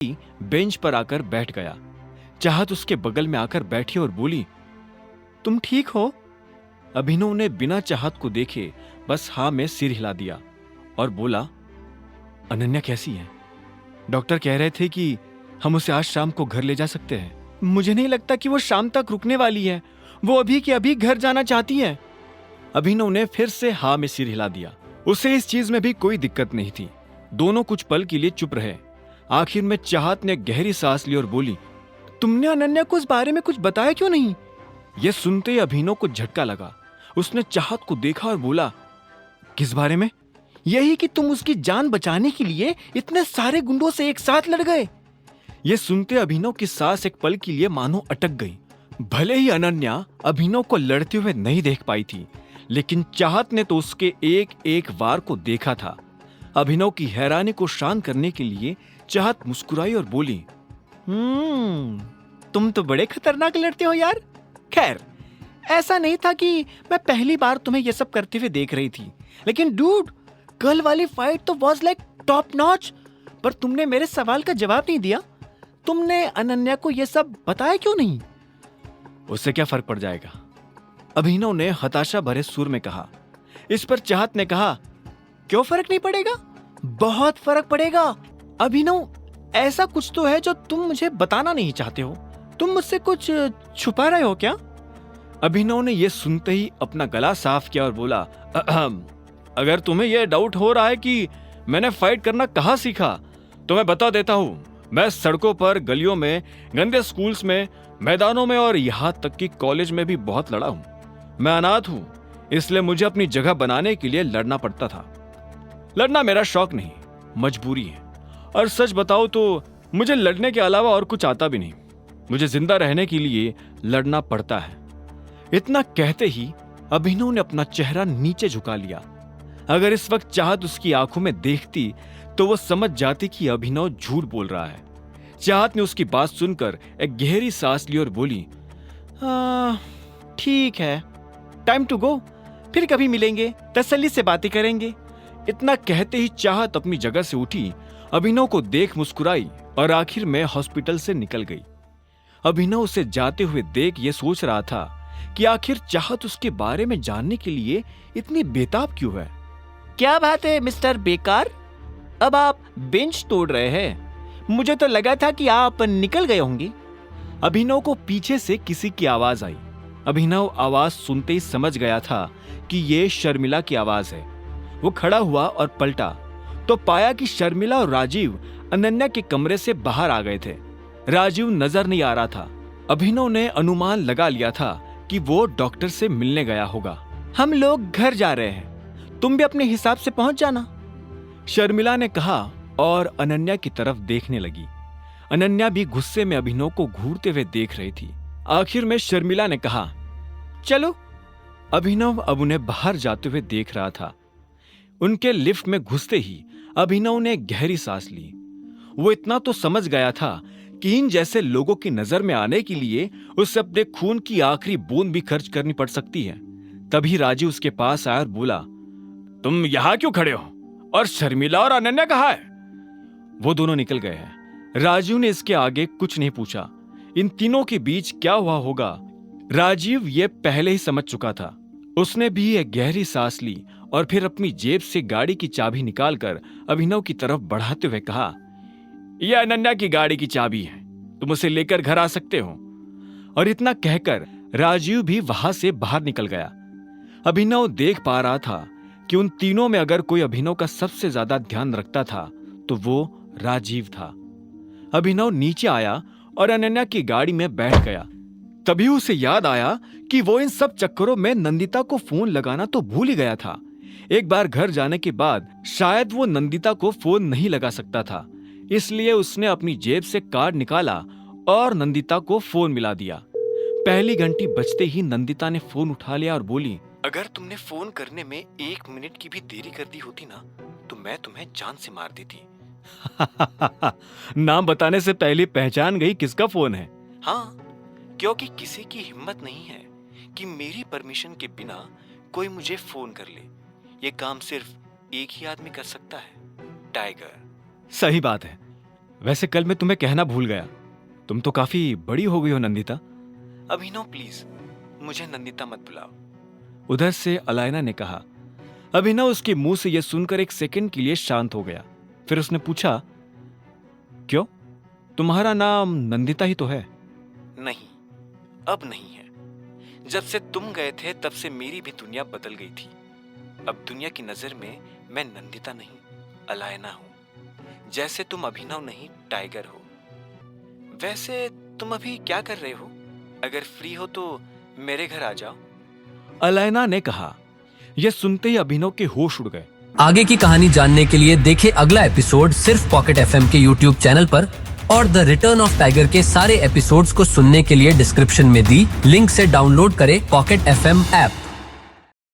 Bench पर आकर बैठ गया। चाहत उसके बगल में आकर बैठी और बोली, तुम ठीक हो? अभिनव ने बिना चाहत को देखे बस हाँ में सिर हिला दिया और बोला, अनन्या कैसी है? डॉक्टर कह रहे थे कि हम उसे आज शाम को घर ले जा सकते हैं। मुझे नहीं लगता कि वो शाम तक रुकने वाली है। वो अभी के अभी घर जाना चाहती है। अभिनव ने फिर से हाँ में सिर हिला दिया। उसे इस चीज में भी कोई दिक्कत नहीं थी। दोनों कुछ पल के लिए चुप रहे। आखिर में चाहत ने गहरी सांस ली और बोली, तुमने अनन्या को इस बारे में कुछ बताया क्यों नहीं? यह सुनते ही अभिनव को झटका लगा। उसने चाहत को देखा और बोला, किस बारे में? यही कि तुम उसकी जान बचाने के लिए इतने सारे गुंडों से एक साथ लड़ गए। यह सुनते अभिनव की सांस एक पल के लिए मानो अटक गई। भले ही अनन्या अभिनव को लड़ते हुए नहीं देख पाई थी, लेकिन चाहत ने तो उसके एक एक वार को देखा था। अभिनव की हैरानी को शांत करने के लिए चाहत मुस्कुराई और बोली, तुम तो बड़े खतरनाक लड़ते हो यार। खैर, ऐसा नहीं था कि मैं पहली बार तुम्हें यह सब करते हुए देख रही थी, लेकिन डूड, कल वाली फाइट तो वाज लाइक टॉप नॉच। पर तुमने मेरे सवाल का जवाब नहीं दिया। तुमने अनन्या को यह सब बताया क्यों नहीं? उससे क्या फर्क पड़ जाएगा? अभिनव ने हताशा भरे सुर में कहा। इस पर चाहत ने कहा, क्यों फर्क नहीं पड़ेगा? बहुत फर्क पड़ेगा। अभिनव, ऐसा कुछ तो है जो तुम मुझे बताना नहीं चाहते हो। तुम मुझसे कुछ छुपा रहे हो क्या? अभिनव ने यह सुनते ही अपना गला साफ किया और बोला, अगर तुम्हें यह डाउट हो रहा है कि मैंने फाइट करना कहाँ सीखा, तो मैं बता देता हूं। मैं सड़कों पर, गलियों में, गंदे स्कूल्स में, मैदानों में और यहां तक कि कॉलेज में भी बहुत लड़ा हूं। मैं अनाथ हूं, इसलिए मुझे अपनी जगह बनाने के लिए लड़ना पड़ता था। लड़ना मेरा शौक नहीं, मजबूरी है। और सच बताओ तो मुझे लड़ने के अलावा और कुछ आता भी नहीं। मुझे जिंदा रहने के लिए लड़ना पड़ता है। इतना कहते ही अभिनव ने अपना चेहरा नीचे झुका लिया। अगर इस वक्त चाहत उसकी आंखों में देखती तो वो समझ जाती कि अभिनव झूठ बोल रहा है। चाहत ने उसकी बात सुनकर एक गहरी सांस ली और बोली, ठीक है, टाइम टू गो। फिर कभी मिलेंगे, तसल्ली से बातें करेंगे। इतना कहते ही चाहत अपनी जगह से उठी, अभिनव को देख मुस्कुराई और आखिर में हॉस्पिटल से निकल गई। अभिनव उसे जाते हुए देख ये सोच रहा था कि आखिर चाहत उसके बारे में जानने के लिए इतनी बेताब क्यों है। क्या बात है मिस्टर बेकार, अब आप बेंच तोड़ रहे हैं? मुझे तो लगा था कि आप निकल गए होंगे। अभिनव को पीछे से किसी की आवाज आई। अभिनव आवाज सुनते ही समझ गया था कि ये शर्मिला की आवाज है। वो खड़ा हुआ और पलटा तो पाया कि शर्मिला और राजीव अनन्या के कमरे से बाहर आ गए थे। राजीव नजर नहीं आ रहा था। अभिनव ने अनुमान लगा लिया था कि वो डॉक्टर से मिलने गया होगा। हम लोग घर जा रहे हैं, तुम भी अपने हिसाब से पहुंच जाना, शर्मिला ने कहा और अनन्या की तरफ देखने लगी। अनन्या भी गुस्से में अभिनव को घूरते हुए देख रही थी। आखिर में शर्मिला ने कहा, चलो। अभिनव अब उन्हें बाहर जाते हुए देख रहा था। उनके लिफ्ट में घुसते ही अभिनव ने गहरी सांस ली। वो इतना तो समझ गया था कि इन जैसे लोगों की नजर में आने के लिए उसे अपने खून की आखिरी बूंद भी खर्च करनी पड़ सकती है। तभी राजीव उसके पास आया और बोला, तुम यहां क्यों खड़े हो? और शर्मिला और अनन्या कहाँ है? वो दोनों निकल गए हैं। राजीव ने इसके आगे कुछ नहीं पूछा। इन तीनों के बीच क्या हुआ होगा, राजीव ये पहले ही समझ चुका था। उसने भी एक गहरी सांस ली और फिर अपनी जेब से गाड़ी की चाबी निकालकर अभिनव की तरफ बढ़ाते हुए कहा, यह अनन्या की गाड़ी की चाबी है, तुम उसे लेकर घर आ सकते हो। और इतना कहकर राजीव भी वहां से बाहर निकल गया। अभिनव देख पा रहा था कि उन तीनों में अगर कोई अभिनव का सबसे ज्यादा ध्यान रखता था तो वो राजीव था। अभिनव नीचे आया और अनन्या की गाड़ी में बैठ गया। तभी उसे याद आया कि वो इन सब चक्करों में नंदिता को फोन लगाना तो भूल ही गया था। एक बार घर जाने के बाद शायद वो नंदिता को फोन नहीं लगा सकता था, इसलिए उसने अपनी जेब से कार्ड निकाला और नंदिता को फोन मिला दिया। पहली घंटी बजते ही नंदिता ने फोन उठा लिया और बोली, अगर तुमने फोन करने में 1 मिनट की भी देरी कर दी होती ना तो मैं तुम्हें जान से मार देती। नाम बताने से पहले पहचान गई किसका फोन है? हाँ, क्योंकि किसी की हिम्मत नहीं है कि मेरी परमिशन के बिना कोई मुझे फोन कर ले। ये काम सिर्फ एक ही आदमी कर सकता है, टाइगर। सही बात है, वैसे कल मैं तुम्हें कहना भूल गया, तुम तो काफी बड़ी हो गई हो नंदिता। अभिनव प्लीज मुझे नंदिता मत बुलाओ, उधर से अलायना ने कहा। अभिनव उसके मुंह से यह सुनकर एक सेकंड के लिए शांत हो गया। फिर उसने पूछा, क्यों, तुम्हारा नाम नंदिता ही तो है। नहीं, अब नहीं है। जब से तुम गए थे तब से मेरी भी दुनिया बदल गई थी। अब दुनिया की नजर में मैं नंदिता नहीं, अलायना हूं। जैसे तुम अभिनव नहीं, टाइगर हो। वैसे तुम अभी क्या कर रहे हो? अगर फ्री हो तो मेरे घर आ जाओ, अलायना ने कहा। यह सुनते ही अभिनव के होश उड़ गए। आगे की कहानी जानने के लिए देखें अगला एपिसोड सिर्फ पॉकेट एफएम के यूट्यूब चैनल पर, और द रिटर्न ऑफ टाइगर के सारे एपिसोड्स को सुनने के लिए डिस्क्रिप्शन में दी लिंक से डाउनलोड करें पॉकेट एफएम ऐप।